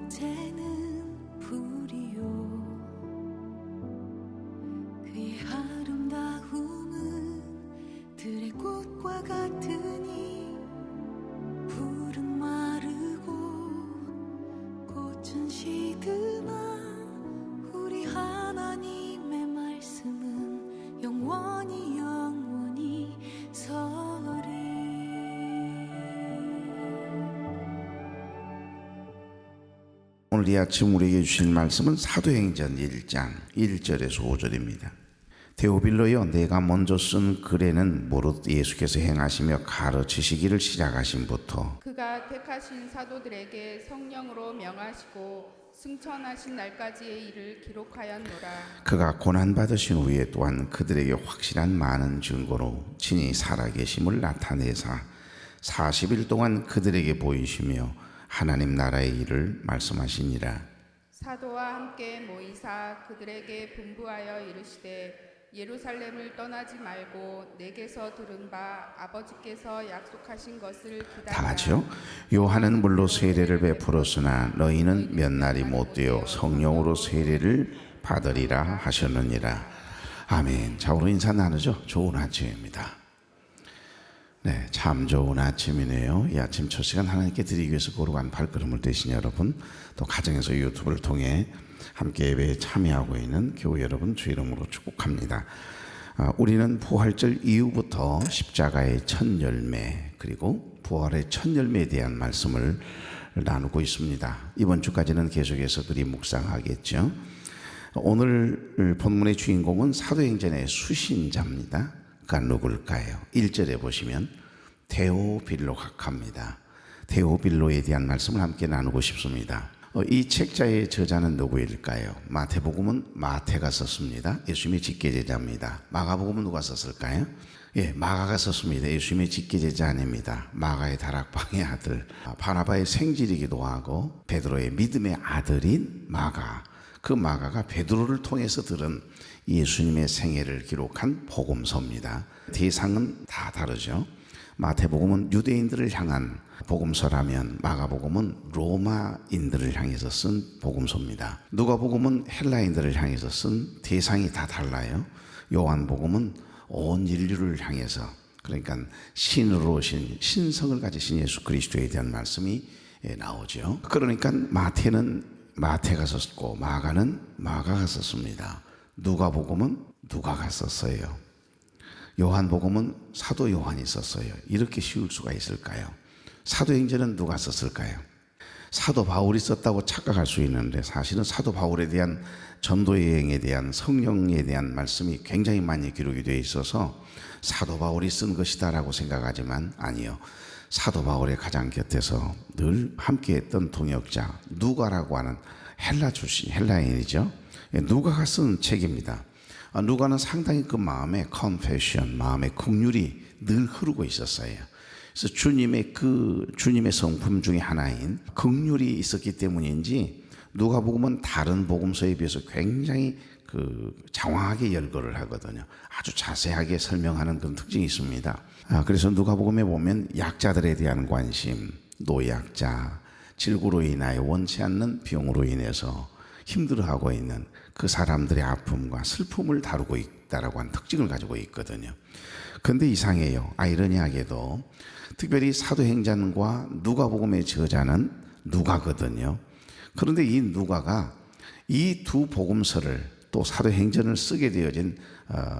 이제는 불이요 그의 아름다움은 들의 꽃과 같으니 불은 마르고 꽃은 시드나 우리 하나님의 말씀은 영원히 서리. 오늘 이 아침 우리에게 주신 말씀은 사도행전 1장 1절에서 5절입니다. 데오빌로여, 내가 먼저 쓴 글에는 무릇 예수께서 행하시며 가르치시기를 시작하심부터 그가 택하신 사도들에게 성령으로 명하시고 승천하신 날까지의 일을 기록하였노라. 그가 고난받으신 후에 또한 그들에게 확실한 많은 증거로 친히 살아계심을 나타내사 40일 동안 그들에게 보이시며 하나님 나라의 일을 말씀하시니라. 사도와 함께 모이사 그들에게 분부하여 이르시되 예루살렘을 떠나지 말고 내게서 들은 바 아버지께서 약속하신 것을 기다리라. 다 같이요. 요한은 물로 세례를 베풀었으나 너희는 몇 날이 못되어 성령으로 세례를 받으리라 하셨느니라. 아멘. 자, 우리 인사 나누죠. 좋은 아침입니다. 네, 참 좋은 아침이네요. 이 아침 첫 시간 하나님께 드리기 위해서 거룩한 발걸음을 떼신 여러분, 또 가정에서 유튜브를 통해 함께 예배에 참여하고 있는 교회 여러분 주 이름으로 축복합니다. 우리는 부활절 이후부터 십자가의 첫 열매 그리고 부활의 첫 열매에 대한 말씀을 나누고 있습니다. 이번 주까지는 계속해서 그리 묵상하겠죠. 오늘 본문의 주인공은 사도행전의 수신자입니다. 그가 누굴까요? 1절에 보시면 데오빌로 각하입니다. 데오빌로에 대한 말씀을 함께 나누고 싶습니다. 이 책자의 저자는 누구일까요? 마태복음은 마태가 썼습니다. 예수님의 직계제자입니다. 마가복음은 누가 썼을까요? 예, 마가가 썼습니다. 예수님의 직계제자 아닙니다. 마가의 다락방의 아들, 바나바의 생질이기도 하고 베드로의 믿음의 아들인 마가. 그 마가가 베드로를 통해서 들은 예수님의 생애를 기록한 복음서입니다. 대상은 다 다르죠. 마태복음은 유대인들을 향한 복음서라면 마가복음은 로마인들을 향해서 쓴 복음서입니다. 누가복음은 헬라인들을 향해서 쓴 대상이 다 달라요. 요한복음은 온 인류를 향해서, 그러니까 신으로 오신 신성을 가지신 예수 그리스도에 대한 말씀이 나오죠. 그러니까 마태는 마태가 썼고 마가는 마가가 썼습니다. 누가복음은 누가가 썼어요. 요한복음은 사도 요한이 썼어요. 이렇게 쉬울 수가 있을까요? 사도행전은 누가 썼을까요? 사도 바울이 썼다고 착각할 수 있는데 사실은 사도 바울에 대한 전도 여행에 대한 성령에 대한 말씀이 굉장히 많이 기록이 되어 있어서 사도 바울이 쓴 것이다라고 생각하지만 아니요. 사도 바울의 가장 곁에서 늘 함께했던 동역자 누가라고 하는 헬라 출신 헬라인이죠. 누가가 쓴 책입니다. 누가는 상당히 그 마음에 confession, 마음의 긍휼이 늘 흐르고 있었어요. 그래서 주님의 성품 중에 하나인 긍휼이 있었기 때문인지 누가복음은 다른 복음서에 비해서 굉장히 장황하게 열거를 하거든요. 아주 자세하게 설명하는 그런 특징이 있습니다. 그래서 누가복음에 보면 약자들에 대한 관심, 노약자, 질고로 인하여 원치 않는 병으로 인해서 힘들어하고 있는 그 사람들의 아픔과 슬픔을 다루고 있다라고 하는 특징을 가지고 있거든요. 그런데 이상해요. 아이러니하게도 특별히 사도행전과 누가복음의 저자는 누가거든요. 그런데 이 누가가 이 두 복음서를 또 사도행전을 쓰게 되어진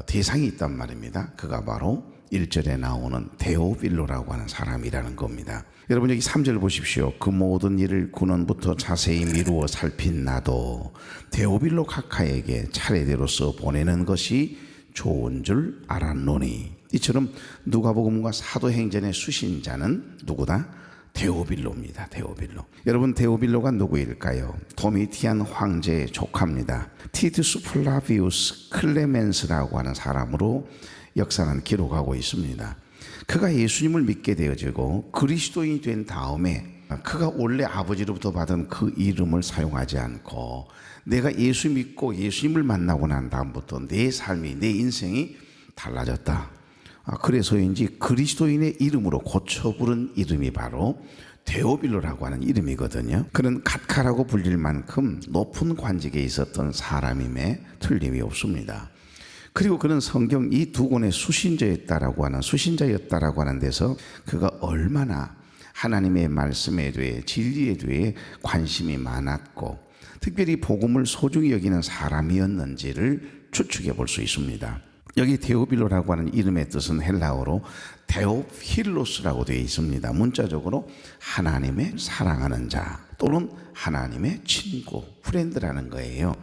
대상이 있단 말입니다. 그가 바로 1절에 나오는 데오빌로라고 하는 사람이라는 겁니다. 여러분 여기 3절 보십시오. 그 모든 일을 근원부터 자세히 미루어 살핀 나도 데오빌로 각하에게 차례대로 써 보내는 것이 좋은 줄 알았노니. 이처럼 누가복음과 사도행전의 수신자는 누구다? 데오빌로입니다. 데오빌로. 여러분 데오빌로가 누구일까요? 도미티안 황제의 조카입니다. 티투스 플라비우스 클레멘스라고 하는 사람으로 역사는 기록하고 있습니다. 그가 예수님을 믿게 되어지고 그리스도인이 된 다음에 그가 원래 아버지로부터 받은 그 이름을 사용하지 않고 내가 예수 믿고 예수님을 만나고 난 다음부터 내 삶이, 내 인생이 달라졌다. 그래서인지 그리스도인의 이름으로 고쳐 부른 이름이 바로 데오빌로라고 하는 이름이거든요. 그는 갓카라고 불릴 만큼 높은 관직에 있었던 사람임에 틀림이 없습니다. 그리고 그는 성경 이 두 권의 수신자였다라고 하는 데서 그가 얼마나 하나님의 말씀에 대해 진리에 대해 관심이 많았고 특별히 복음을 소중히 여기는 사람이었는지를 추측해 볼 수 있습니다. 여기 데오빌로라고 하는 이름의 뜻은 헬라어로 데오필로스라고 되어 있습니다. 문자적으로 하나님의 사랑하는 자 또는 하나님의 친구, 프렌드라는 거예요.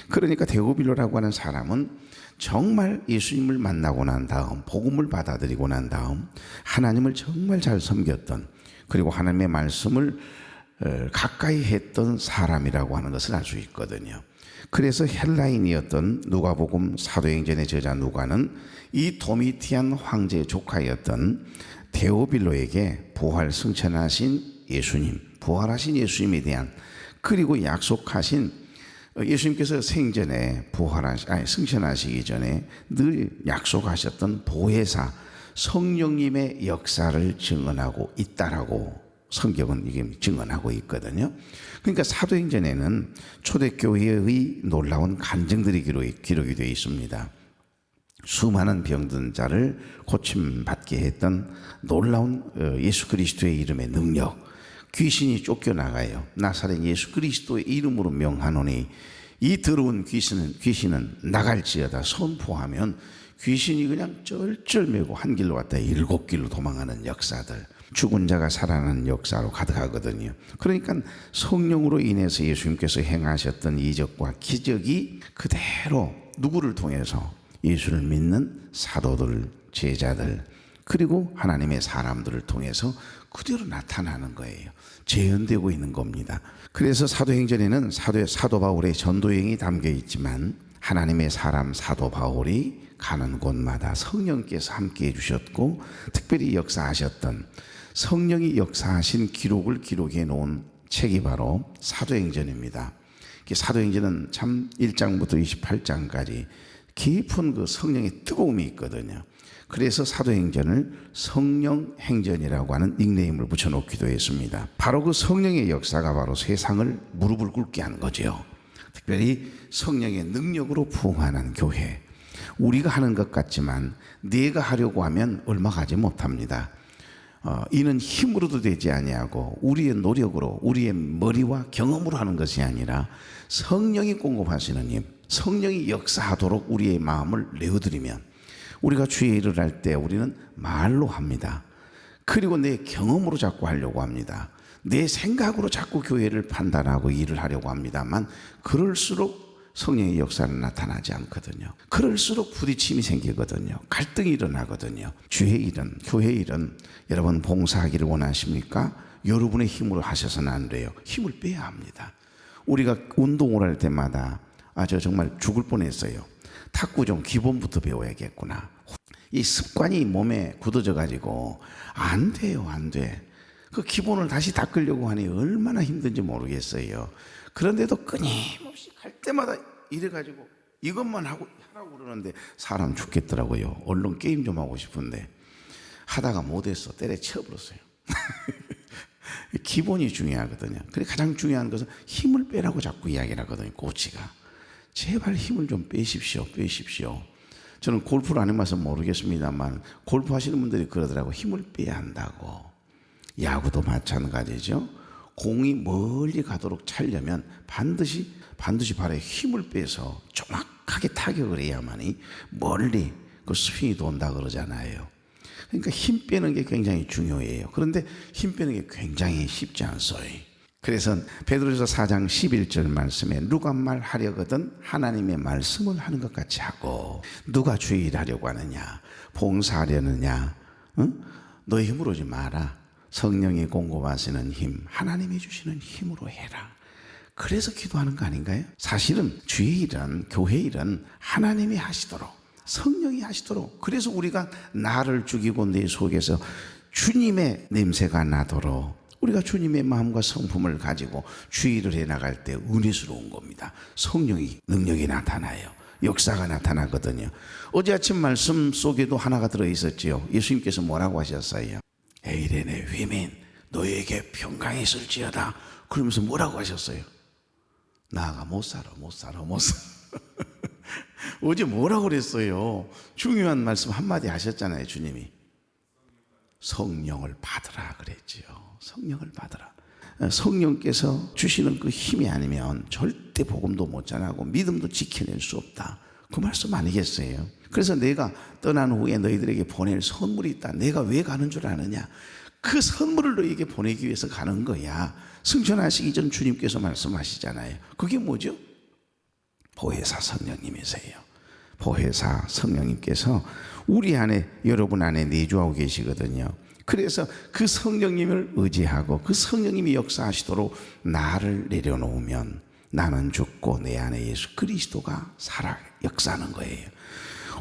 그러니까 데오빌로라고 하는 사람은 정말 예수님을 만나고 난 다음 복음을 받아들이고 난 다음 하나님을 정말 잘 섬겼던 그리고 하나님의 말씀을 가까이 했던 사람이라고 하는 것을 알 수 있거든요. 그래서 헬라인이었던 누가복음 사도행전의 저자 누가는 이 도미티안 황제의 조카였던 데오빌로에게 부활 승천하신 예수님, 부활하신 예수님에 대한 그리고 약속하신 예수님께서 생전에 승천하시기 전에 늘 약속하셨던 보혜사 성령님의 역사를 증언하고 있다라고 성경은 이게 증언하고 있거든요. 그러니까 사도행전에는 초대교회의 놀라운 간증들이 기록이 되어 있습니다. 수많은 병든 자를 고침받게 했던 놀라운 예수 그리스도의 이름의 능력, 귀신이 쫓겨나가요. 나사렛 예수 그리스도의 이름으로 명하노니 이 더러운 귀신은 나갈지어다 선포하면 귀신이 그냥 쩔쩔매고 한 길로 왔다 7길로 도망하는 역사들, 죽은 자가 살아나는 역사로 가득하거든요. 그러니까 성령으로 인해서 예수님께서 행하셨던 이적과 기적이 그대로 누구를 통해서 예수를 믿는 사도들, 제자들 그리고 하나님의 사람들을 통해서 그대로 나타나는 거예요. 재현되고 있는 겁니다. 그래서 사도행전에는 사도 바울의 전도행이 담겨 있지만 하나님의 사람 사도 바울이 가는 곳마다 성령께서 함께해 주셨고 특별히 역사하셨던 성령이 역사하신 기록을 기록해 놓은 책이 바로 사도행전입니다. 사도행전은 참 1장부터 28장까지 깊은 그 성령의 뜨거움이 있거든요. 그래서 사도행전을 성령행전이라고 하는 닉네임을 붙여놓기도 했습니다. 바로 그 성령의 역사가 바로 세상을 무릎을 꿇게 한 거죠. 특별히 성령의 능력으로 부흥하는 교회. 우리가 하는 것 같지만 내가 하려고 하면 얼마 가지 못합니다. 이는 힘으로도 되지 아니하고 우리의 노력으로 우리의 머리와 경험으로 하는 것이 아니라 성령이 공급하시는 힘, 성령이 역사하도록 우리의 마음을 내어드리면 우리가 주의 일을 할 때 우리는 말로 합니다. 그리고 내 경험으로 자꾸 하려고 합니다. 내 생각으로 자꾸 교회를 판단하고 일을 하려고 합니다만 그럴수록 성령의 역사는 나타나지 않거든요. 그럴수록 부딪힘이 생기거든요. 갈등이 일어나거든요. 주의 일은, 교회 일은 여러분 봉사하기를 원하십니까? 여러분의 힘으로 하셔서는 안 돼요. 힘을 빼야 합니다. 우리가 운동을 할 때마다 저 정말 죽을 뻔했어요. 탁구 좀 기본부터 배워야겠구나. 이 습관이 몸에 굳어져 가지고 안 돼요, 안 돼. 그 기본을 다시 닦으려고 하니 얼마나 힘든지 모르겠어요. 그런데도 끊임없이 갈 때마다 이래가지고 이것만 하라고 그러는데 사람 죽겠더라고요. 얼른 게임 좀 하고 싶은데 하다가 못했어. 때려쳐버렸어요. 기본이 중요하거든요. 그래 가장 중요한 것은 힘을 빼라고 자꾸 이야기를 하거든요. 코치가. 제발 힘을 좀 빼십시오. 저는 골프를 안 해봐서 모르겠습니다만 골프 하시는 분들이 그러더라고. 힘을 빼야 한다고. 야구도 마찬가지죠. 공이 멀리 가도록 차려면 반드시 발에 힘을 빼서 정확하게 타격을 해야만이 멀리 그 스윙이 돈다 그러잖아요. 그러니까 힘 빼는 게 굉장히 중요해요. 그런데 힘 빼는 게 굉장히 쉽지 않소요. 그래서 베드로전서 4장 11절 말씀에 누가 말하려거든 하나님의 말씀을 하는 것 같이 하고 누가 주의 일하려고 하느냐 봉사하려느냐 너의 힘으로 하지 마라. 성령이 공급하시는 힘 하나님이 주시는 힘으로 해라. 그래서 기도하는 거 아닌가요? 사실은 주의 일은 교회 일은 하나님이 하시도록 성령이 하시도록 그래서 우리가 나를 죽이고 내 속에서 주님의 냄새가 나도록 우리가 주님의 마음과 성품을 가지고 주의 일을 해나갈 때 은혜스러운 겁니다. 성령이 능력이 나타나요. 역사가 나타나거든요. 어제 아침 말씀 속에도 하나가 들어있었지요. 예수님께서 뭐라고 하셨어요? 에이레네 위민 너에게 평강이 있을지어다. 그러면서 뭐라고 하셨어요? 나가 못 살아. 어제 뭐라고 그랬어요? 중요한 말씀 한마디 하셨잖아요. 주님이 성령을 받으라 그랬지요. 성령을 받으라. 성령께서 주시는 그 힘이 아니면 절대 복음도 못 전하고 믿음도 지켜낼 수 없다. 그 말씀 아니겠어요? 그래서 내가 떠난 후에 너희들에게 보낼 선물이 있다. 내가 왜 가는 줄 아느냐? 그 선물을 너희에게 보내기 위해서 가는 거야. 승천하시기 전 주님께서 말씀하시잖아요. 그게 뭐죠? 보혜사 성령님이세요. 보혜사 성령님께서 우리 안에, 여러분 안에 내주하고 계시거든요. 그래서 그 성령님을 의지하고 그 성령님이 역사하시도록 나를 내려놓으면 나는 죽고 내 안에 예수 그리스도가 살아 역사하는 거예요.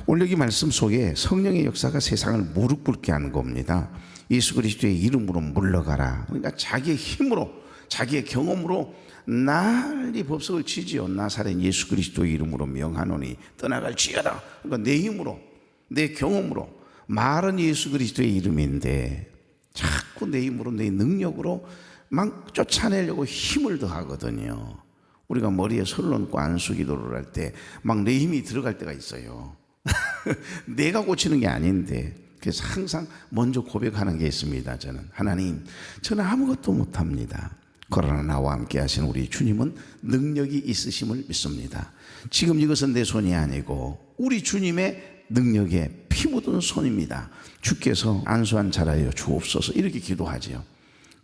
오늘 여기 말씀 속에 성령의 역사가 세상을 무릎 꿇게 하는 겁니다. 예수 그리스도의 이름으로 물러가라. 그러니까 자기의 힘으로, 자기의 경험으로 날이 법석을 치지요. 나사렛 예수 그리스도의 이름으로 명하노니 떠나갈지어다. 그러니까 내 힘으로, 내 경험으로. 말은 예수 그리스도의 이름인데 자꾸 내 힘으로, 내 능력으로 막 쫓아내려고 힘을 더하거든요. 우리가 머리에 손을 얹고 안수기도를 할 때 막 내 힘이 들어갈 때가 있어요. 내가 고치는 게 아닌데. 그래서 항상 먼저 고백하는 게 있습니다. 저는 하나님, 저는 아무것도 못합니다. 그러나 나와 함께 하신 우리 주님은 능력이 있으심을 믿습니다. 지금 이것은 내 손이 아니고 우리 주님의 능력에 피 묻은 손입니다. 주께서 안수한 자라여 주옵소서, 이렇게 기도하지요.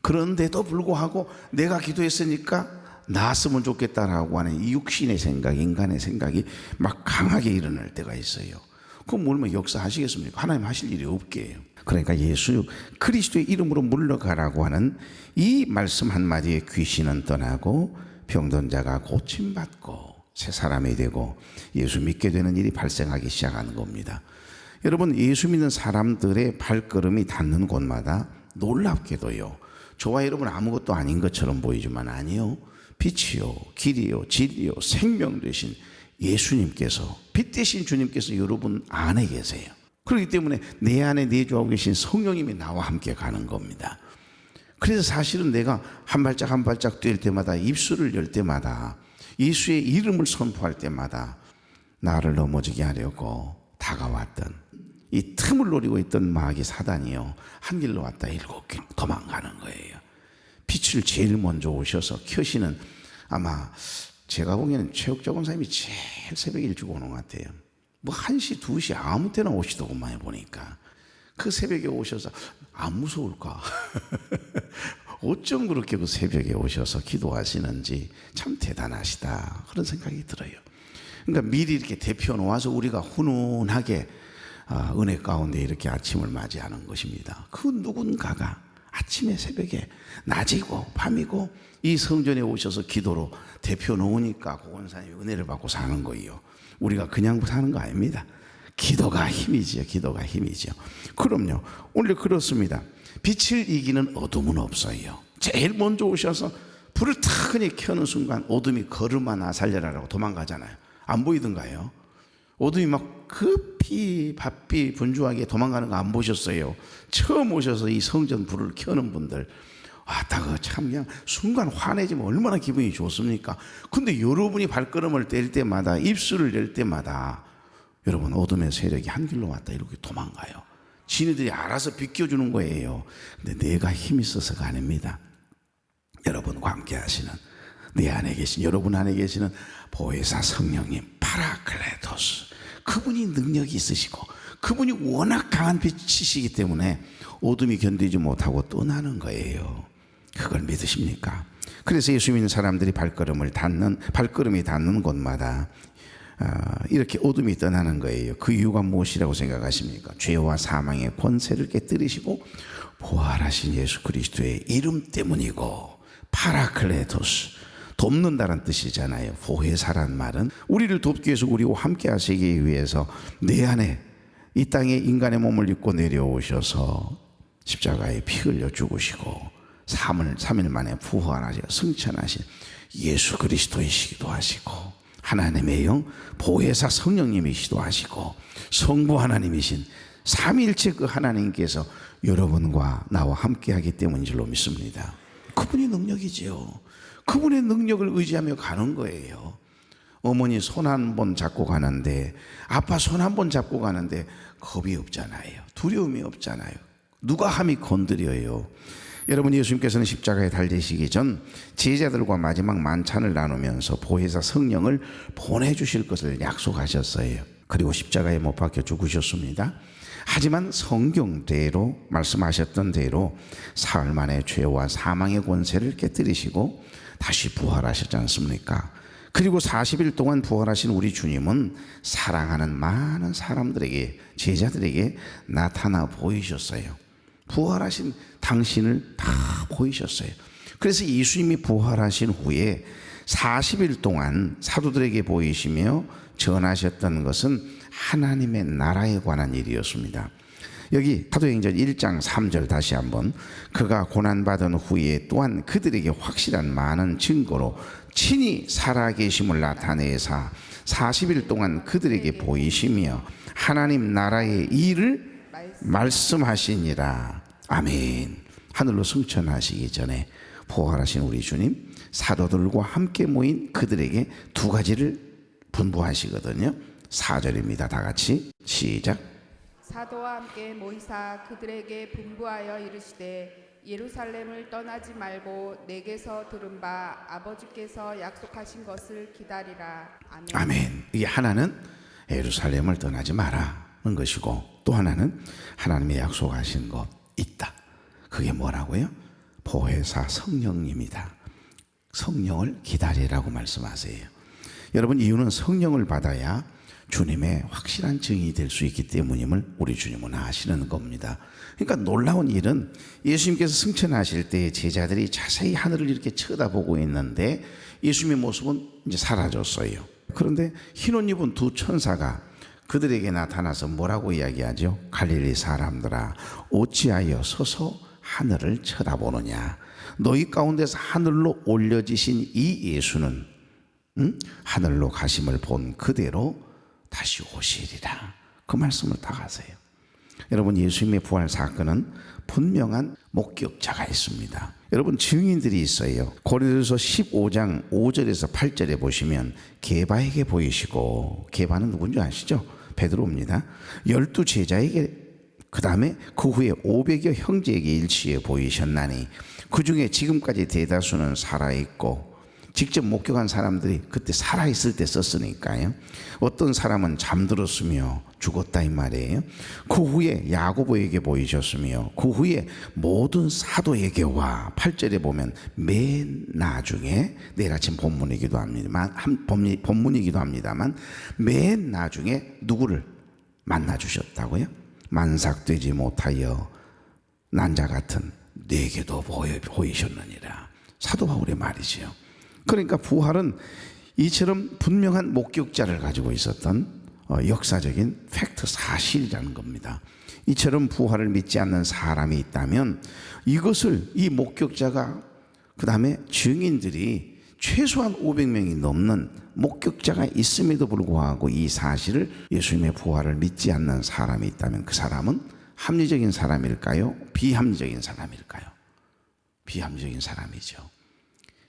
그런데도 불구하고 내가 기도했으니까 나았으면 좋겠다라고 하는 이 육신의 생각, 인간의 생각이 막 강하게 일어날 때가 있어요. 그럼 뭘 역사하시겠습니까? 하나님 하실 일이 없게 해요. 그러니까 예수 그리스도의 이름으로 물러가라고 하는 이 말씀 한마디에 귀신은 떠나고 병든 자가 고침받고 새 사람이 되고 예수 믿게 되는 일이 발생하기 시작하는 겁니다. 여러분, 예수 믿는 사람들의 발걸음이 닿는 곳마다 놀랍게도요, 저와 여러분 아무것도 아닌 것처럼 보이지만 아니요, 빛이요, 길이요, 진리요, 생명 되신 예수님께서, 빛 대신 주님께서 여러분 안에 계세요. 그렇기 때문에 내 안에 내주하고 계신 성령님이 나와 함께 가는 겁니다. 그래서 사실은 내가 한 발짝 한 발짝 뛸 때마다, 입술을 열 때마다, 예수의 이름을 선포할 때마다 나를 넘어지게 하려고 다가왔던 이 틈을 노리고 있던 마귀 사단이요, 한 길로 왔다 7길 도망가는 거예요. 빛을 제일 먼저 오셔서 켜시는, 아마 제가 보기에는 최욱자 권사님이 제일 새벽에 일찍 오는 것 같아요. 뭐 1시, 2시 아무 때나 오시더구만 보니까. 그 새벽에 오셔서 안 무서울까? 어쩜 그렇게 그 새벽에 오셔서 기도하시는지 참 대단하시다, 그런 생각이 들어요. 그러니까 미리 이렇게 대표 놓아서 우리가 훈훈하게 은혜 가운데 이렇게 아침을 맞이하는 것입니다. 그 누군가가 아침에 새벽에 낮이고 밤이고 이 성전에 오셔서 기도로 대표 놓으니까 고원사님이 은혜를 받고 사는 거예요. 우리가 그냥 사는 거 아닙니다. 기도가 힘이지요. 기도가 힘이죠. 그럼요, 오늘 그렇습니다. 빛을 이기는 어둠은 없어요. 제일 먼저 오셔서 불을 탁하니 켜는 순간 어둠이 걸음 하나 살려라라고 도망가잖아요. 안 보이던가요? 어둠이 막 급히 바삐 분주하게 도망가는 거 안 보셨어요? 처음 오셔서 이 성전 불을 켜는 분들, 다 참 그냥 순간 화내지면 얼마나 기분이 좋습니까? 근데 여러분이 발걸음을 뗄 때마다, 입술을 낼 때마다 여러분 어둠의 세력이 한 길로 왔다 이렇게 도망가요. 지네들이 알아서 비켜주는 거예요. 근데 내가 힘이 있어서가 아닙니다. 여러분과 함께 하시는, 내 안에 계신, 여러분 안에 계시는 보혜사 성령님 파라클레토스, 그분이 능력이 있으시고 그분이 워낙 강한 빛이시기 때문에 어둠이 견디지 못하고 떠나는 거예요. 그걸 믿으십니까? 그래서 예수 믿는 사람들이 발걸음이 닿는 곳마다 이렇게 어둠이 떠나는 거예요. 그 이유가 무엇이라고 생각하십니까? 죄와 사망의 권세를 깨뜨리시고 부활하신 예수 그리스도의 이름 때문이고, 파라클레토스, 돕는다는 뜻이잖아요. 보혜사란 말은 우리를 돕기 위해서, 우리와 함께 하시기 위해서 내 안에 이 땅에 인간의 몸을 입고 내려오셔서 십자가에 피 흘려 죽으시고 3일 만에 부활하시고 승천하신 예수 그리스도이시기도 하시고, 하나님의 영 보혜사 성령님이시기도 하시고, 성부 하나님이신 삼위일체 그 하나님께서 여러분과 나와 함께하기 때문인 줄로 믿습니다. 그분이 능력이지요. 그분의 능력을 의지하며 가는 거예요. 어머니 손 한 번 잡고 가는데, 아빠 손 한 번 잡고 가는데 겁이 없잖아요. 두려움이 없잖아요. 누가 함이 건드려요. 여러분, 예수님께서는 십자가에 달리시기 전 제자들과 마지막 만찬을 나누면서 보혜사 성령을 보내주실 것을 약속하셨어요. 그리고 십자가에 못 박혀 죽으셨습니다. 하지만 성경대로 말씀하셨던 대로 사흘 만에 죄와 사망의 권세를 깨뜨리시고 다시 부활하셨지 않습니까? 그리고 40일 동안 부활하신 우리 주님은 사랑하는 많은 사람들에게, 제자들에게 나타나 보이셨어요. 부활하신 당신을 다 보이셨어요. 그래서 예수님이 부활하신 후에 40일 동안 사도들에게 보이시며 전하셨던 것은 하나님의 나라에 관한 일이었습니다. 여기 사도행전 1장 3절 다시 한번, 그가 고난받은 후에 또한 그들에게 확실한 많은 증거로 친히 살아계심을 나타내사 40일 동안 그들에게 보이시며 하나님 나라의 일을 말씀하시니라. 아멘. 하늘로 승천하시기 전에 부활하신 우리 주님, 사도들과 함께 모인 그들에게 두 가지를 분부하시거든요. 4절입니다. 다 같이 시작. 사도와 함께 모이사 그들에게 분부하여 이르시되 예루살렘을 떠나지 말고 내게서 들은 바 아버지께서 약속하신 것을 기다리라. 아멘. 아멘. 이 하나는 예루살렘을 떠나지 마라는 것이고, 또 하나는 하나님의 약속하신 것 있다. 그게 뭐라고요? 보혜사 성령님이다. 성령을 기다리라고 말씀하세요. 여러분, 이유는 성령을 받아야 주님의 확실한 증인이 될 수 있기 때문임을 우리 주님은 아시는 겁니다. 그러니까 놀라운 일은 예수님께서 승천하실 때 제자들이 자세히 하늘을 이렇게 쳐다보고 있는데 예수님의 모습은 이제 사라졌어요. 그런데 흰 옷 입은 두 천사가 그들에게 나타나서 뭐라고 이야기하죠? 갈릴리 사람들아, 어찌하여 서서 하늘을 쳐다보느냐? 너희 가운데서 하늘로 올려지신 이 예수는 하늘로 가심을 본 그대로 다시 오시리라. 그 말씀을 다 하세요. 여러분, 예수님의 부활 사건은 분명한 목격자가 있습니다. 여러분, 증인들이 있어요. 고린도서 15장 5절에서 8절에 보시면 게바에게 보이시고, 게바는 누군지 아시죠? 베드로입니다. 12 제자에게, 그 다음에 그 후에 500여 형제에게 일치에 보이셨나니 그 중에 지금까지 대다수는 살아있고, 직접 목격한 사람들이 그때 살아있을 때 썼으니까요. 어떤 사람은 잠들었으며 죽었다 이 말이에요. 그 후에 야고보에게 보이셨으며 그 후에 모든 사도에게와 8절에 보면 맨 나중에, 내일 아침 본문이기도 합니다만 맨 나중에 누구를 만나 주셨다고요? 만삭되지 못하여 난자 같은 네게도 보이셨느니라. 사도 바울의 말이지요. 그러니까 부활은 이처럼 분명한 목격자를 가지고 있었던 역사적인 팩트, 사실이라는 겁니다. 이처럼 부활을 믿지 않는 사람이 있다면 이것을, 이 목격자가, 그 다음에 증인들이 최소한 500명이 넘는 목격자가 있음에도 불구하고 이 사실을, 예수님의 부활을 믿지 않는 사람이 있다면 그 사람은 합리적인 사람일까요? 비합리적인 사람일까요? 비합리적인 사람이죠.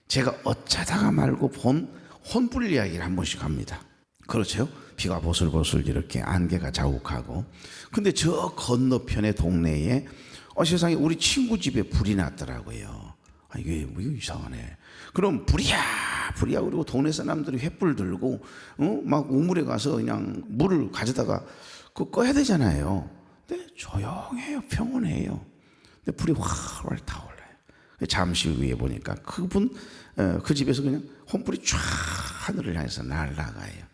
제가 어쩌다가 말고 본 혼불 이야기를 한 번씩 합니다. 그렇죠? 비가 보슬보슬 이렇게 안개가 자욱하고, 근데 저 건너편의 동네에 세상에 우리 친구 집에 불이 났더라고요. 이게 뭐 이상하네. 그럼 불이야 그리고 동네 사람들이 횃불 들고 막 우물에 가서 그냥 물을 가져다가 그거 꺼야 되잖아요. 근데 조용해요. 평온해요. 근데 불이 활활 타올라요. 잠시 후에 보니까 그분 그 집에서 그냥 혼불이 쫙 하늘을 향해서 날아가요.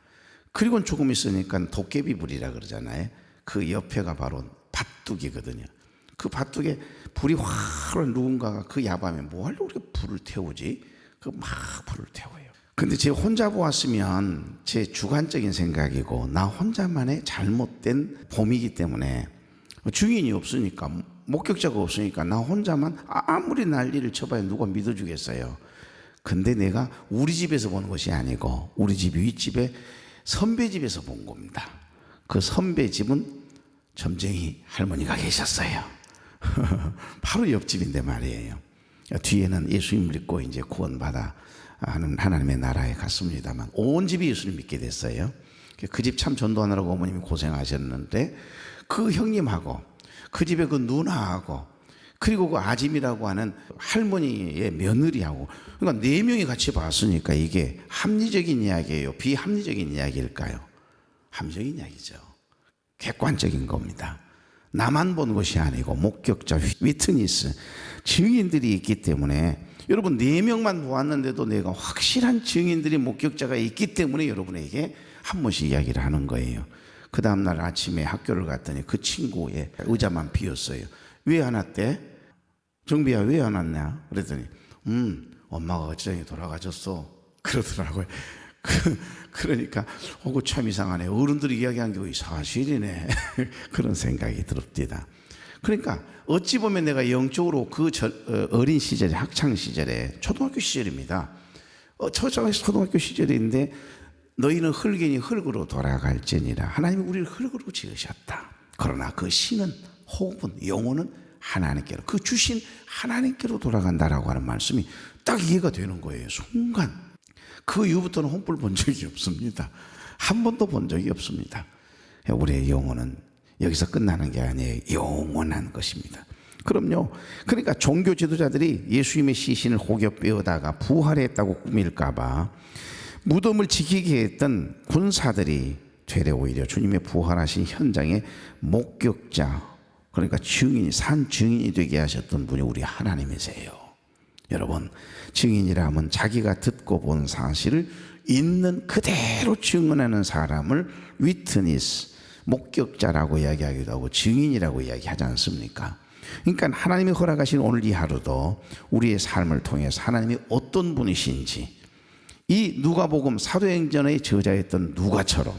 그리고 조금 있으니까 도깨비 불이라 그러잖아요. 그 옆에가 바로 밭둑이거든요. 그 밭둑에 불이 활활, 누군가가 그 야밤에 뭐 하려고 그렇게 불을 태우지? 그 막 불을 태워요. 근데 제가 혼자 보았으면 제 주관적인 생각이고 나 혼자만의 잘못된 봄이기 때문에 증인이 없으니까, 목격자가 없으니까 나 혼자만 아무리 난리를 쳐봐야 누가 믿어주겠어요. 근데 내가 우리 집에서 본 것이 아니고 우리 집 윗집에 선배 집에서 본 겁니다. 그 선배 집은 점쟁이 할머니가 계셨어요. 바로 옆집인데 말이에요. 뒤에는 예수님 믿고 이제 구원받아 하는 하나님의 나라에 갔습니다만 온 집이 예수님 믿게 됐어요. 그 집 참 전도하느라고 어머님이 고생하셨는데 그 형님하고 그 집에 그 누나하고 그리고 그 아짐이라고 하는 할머니의 며느리하고 그러니까 4명이 같이 봤으니까 이게 합리적인 이야기예요? 비합리적인 이야기일까요? 합리적인 이야기죠. 객관적인 겁니다. 나만 본 것이 아니고 목격자, 위트니스, 증인들이 있기 때문에 여러분 4명만 보았는데도 내가 확실한 증인들이 목격자가 있기 때문에 여러분에게 한 번씩 이야기를 하는 거예요. 그 다음날 아침에 학교를 갔더니 그 친구의 의자만 비었어요. 왜 안 왔대? 정비야 왜 안 왔냐? 그랬더니 엄마가 어쩌니 돌아가셨어 그러더라고요. 그러니까 참 이상하네. 어른들이 이야기한 게 사실이네. 그런 생각이 듭니다. 그러니까 어찌 보면 내가 영적으로 그 어린 시절에 학창 시절에 초등학교 시절입니다. 초등학교 시절인데 너희는 흙이니 흙으로 돌아갈지니라. 하나님이 우리를 흙으로 지으셨다. 그러나 그 신은 호흡은 영혼은 하나님께로 그 주신 하나님께로 돌아간다라고 하는 말씀이 딱 이해가 되는 거예요. 순간 그 이후부터는 혼불 본 적이 없습니다. 한 번도 본 적이 없습니다. 우리의 영혼은 여기서 끝나는 게 아니에요. 영원한 것입니다. 그럼요. 그러니까 종교 지도자들이 예수님의 시신을 혹여 빼어다가 부활했다고 꾸밀까봐 무덤을 지키게 했던 군사들이 되레 오히려 주님의 부활하신 현장의 목격자, 그러니까 증인이 산 증인이 되게 하셨던 분이 우리 하나님이세요. 여러분, 증인이라면 자기가 듣고 본 사실을 있는 그대로 증언하는 사람을 위트니스, 목격자라고 이야기하기도 하고 증인이라고 이야기하지 않습니까? 그러니까 하나님이 허락하신 오늘 이 하루도 우리의 삶을 통해서 하나님이 어떤 분이신지 이 누가복음 사도행전의 저자였던 누가처럼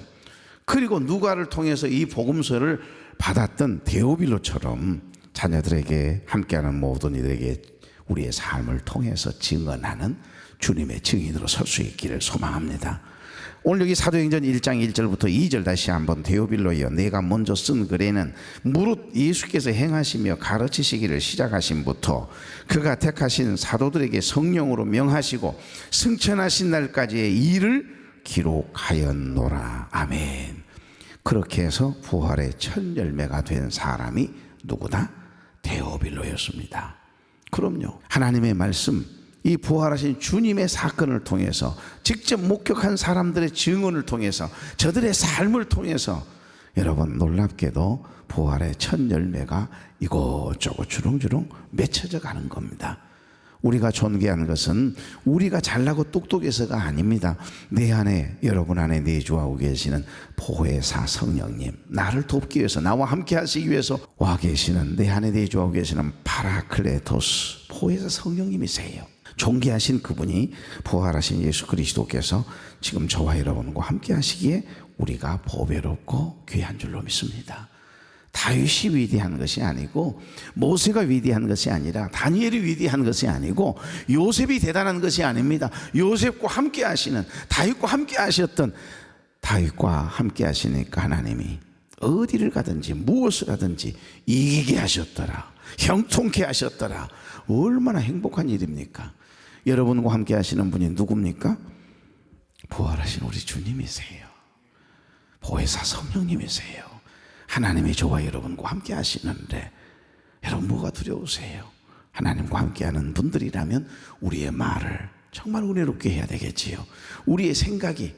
그리고 누가를 통해서 이 복음서를 받았던 데오빌로처럼 자녀들에게 함께하는 모든 이들에게 우리의 삶을 통해서 증언하는 주님의 증인으로 설 수 있기를 소망합니다. 오늘 여기 사도행전 1장 1절부터 2절 다시 한번 데오빌로여 내가 먼저 쓴 글에는 무릇 예수께서 행하시며 가르치시기를 시작하심부터 그가 택하신 사도들에게 성령으로 명하시고 승천하신 날까지의 일을 기록하였노라. 아멘. 그렇게 해서 부활의 첫 열매가 된 사람이 누구다? 데오빌로였습니다. 그럼요. 하나님의 말씀, 이 부활하신 주님의 사건을 통해서 직접 목격한 사람들의 증언을 통해서 저들의 삶을 통해서 여러분 놀랍게도 부활의 첫 열매가 이곳저곳 주렁주렁 맺혀져 가는 겁니다. 우리가 존귀한 것은 우리가 잘나고 똑똑해서가 아닙니다. 내 안에 여러분 안에 내주하고 계시는 보혜사 성령님, 나를 돕기 위해서 나와 함께 하시기 위해서 와 계시는 내 안에 내주하고 계시는 파라클레토스 보혜사 성령님이세요. 존귀하신 그분이 부활하신 예수 그리스도께서 지금 저와 여러분과 함께 하시기에 우리가 보배롭고 귀한 줄로 믿습니다. 다윗이 위대한 것이 아니고 모세가 위대한 것이 아니라 다니엘이 위대한 것이 아니고 요셉이 대단한 것이 아닙니다. 요셉과 함께 하시는 다윗과 함께 하셨던 다윗과 함께 하시니까 하나님이 어디를 가든지 무엇을 하든지 이기게 하셨더라. 형통케 하셨더라. 얼마나 행복한 일입니까? 여러분과 함께 하시는 분이 누굽니까? 부활하신 우리 주님이세요. 보혜사 성령님이세요. 하나님이 저와 여러분과 함께 하시는데 여러분 뭐가 두려우세요? 하나님과 함께하는 분들이라면 우리의 말을 정말 은혜롭게 해야 되겠지요. 우리의 생각이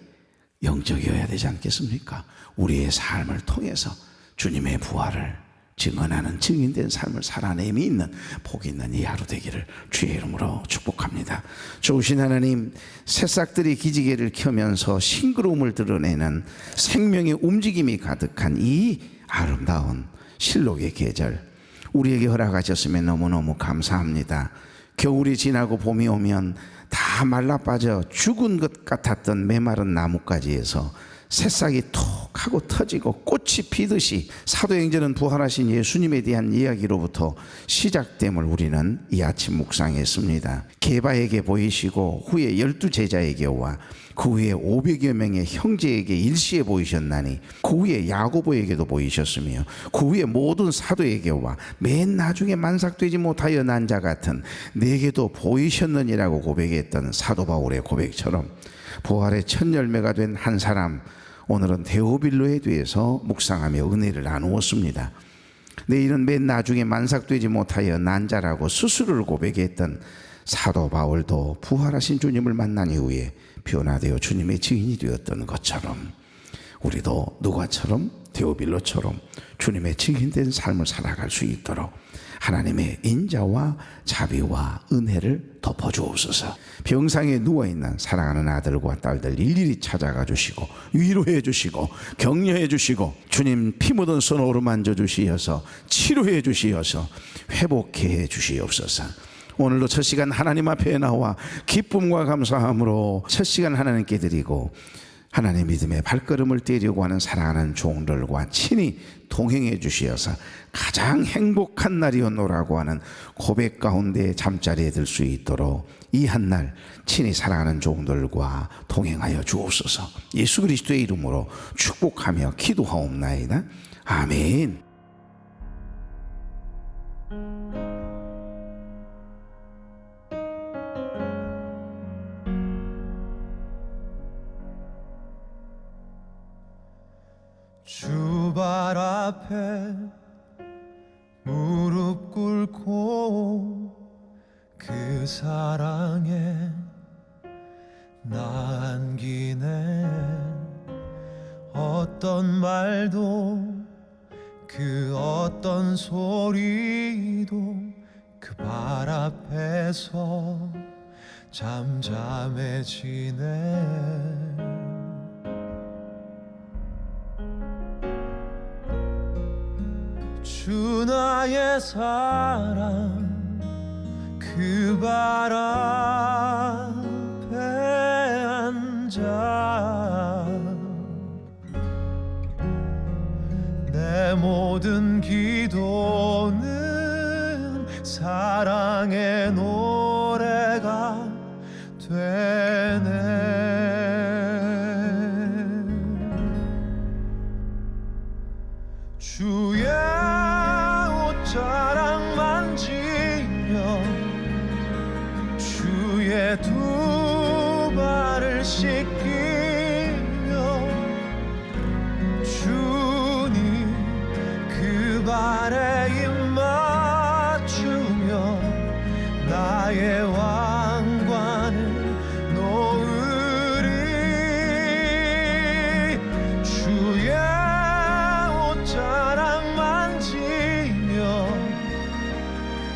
영적이어야 되지 않겠습니까? 우리의 삶을 통해서 주님의 부활을 증언하는 증인된 삶을 살아내미 있는 복이 있는 이 하루 되기를 주의 이름으로 축복합니다. 좋으신 하나님, 새싹들이 기지개를 켜면서 싱그러움을 드러내는 생명의 움직임이 가득한 이 아름다운 실록의 계절 우리에게 허락하셨으면 너무너무 감사합니다. 겨울이 지나고 봄이 오면 다 말라빠져 죽은 것 같았던 메마른 나뭇가지에서 새싹이 톡 톡하고 터지고 꽃이 피듯이 사도행전은 부활하신 예수님에 대한 이야기로부터 시작됨을 우리는 이 아침 묵상했습니다. 게바에게 보이시고 후에 12제자에게와 그 후에 500여 명의 형제에게 일시에 보이셨나니 그 후에 야고보에게도 보이셨으며 그 후에 모든 사도에게와 맨 나중에 만삭되지 못하여 난 자 같은 내게도 보이셨느니라고 고백했던 사도 바울의 고백처럼 부활의 첫 열매가 된 한 사람, 오늘은 데오빌로에 대해서 묵상하며 은혜를 나누었습니다. 내일은 맨 나중에 만삭되지 못하여 난 자라고 스스로를 고백했던 사도 바울도 부활하신 주님을 만난 이후에 변화되어 주님의 증인이 되었던 것처럼 우리도 누가처럼 데오빌로처럼 주님의 증인된 삶을 살아갈 수 있도록 하나님의 인자와 자비와 은혜를 덮어주옵소서. 병상에 누워있는 사랑하는 아들과 딸들 일일이 찾아가 주시고 위로해 주시고 격려해 주시고 주님 피 묻은 손 어루만져 주시어서 치료해 주시어서 회복해 주시옵소서. 오늘도 첫 시간 하나님 앞에 나와 기쁨과 감사함으로 첫 시간 하나님께 드리고 하나님 믿음의 발걸음을 떼려고 하는 사랑하는 종들과 친히 동행해 주시어서 가장 행복한 날이었노라고 하는 고백 가운데 잠자리에 들 수 있도록 이 한날 친히 사랑하는 종들과 동행하여 주옵소서. 예수 그리스도의 이름으로 축복하며 기도하옵나이다. 아멘. 주 발 앞에 무릎 꿇고 그 사랑에 나 안기네. 어떤 말도 그 어떤 소리도 그 발 앞에서 잠잠해지네. 주 나의 사랑 그 발 앞에 앉아 내 모든 기도는 사랑의 노래가 되네. 주의 옷자락 만지며 주의 두 발을 씻기며 주님 그 발에 입 맞추며 나의 왕관을 놓으리. 주의 옷자락 만지며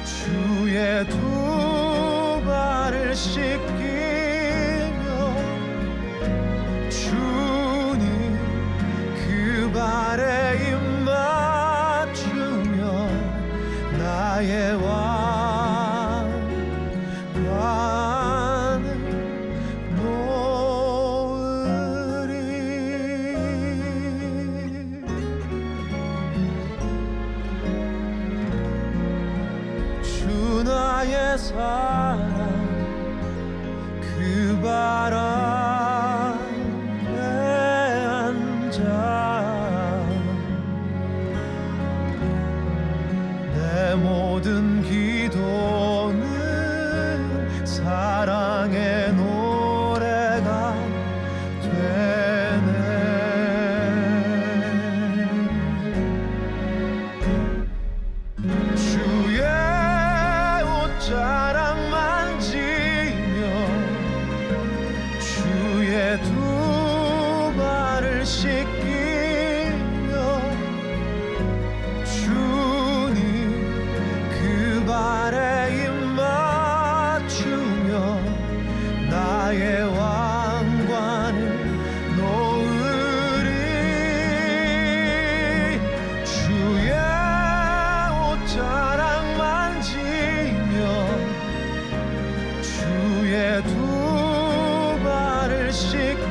주의 두 발을 씻기며 주님 그 발에 입 맞추며 나의 왕관을 놓으리. 주 나의 사랑 그 발 앞에 앉아 내 모든 기도는 사랑의 노래가 되네. 주의 옷자락 만지며 주의 두 발을 씻기며 주님 그 발에 입 맞추며 나의 왕관을 놓으리. 주의 옷자락 만지며 주의 두 발을 씻기며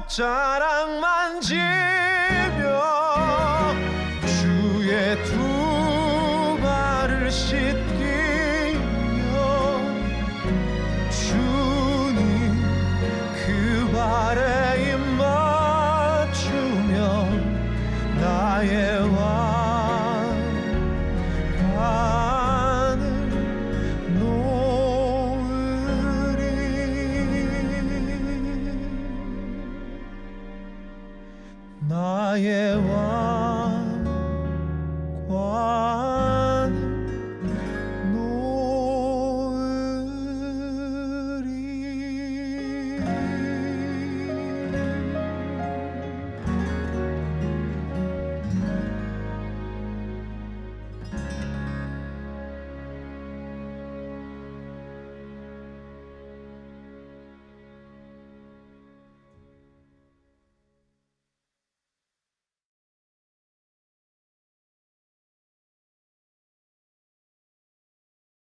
자랑만